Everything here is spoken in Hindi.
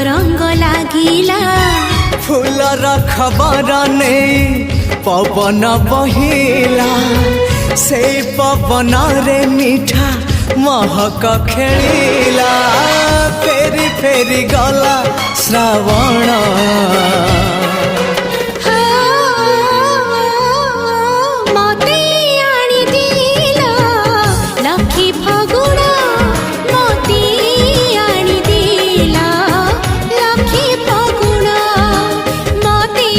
रंग लागिला फूलर खबर नहीं पवन बहिला से पवन रे मीठा महक खेलिला फेरी फेरी गला श्रावण मते आनी दिला लखी फगुण मते आनी दिला लखी फगुण मते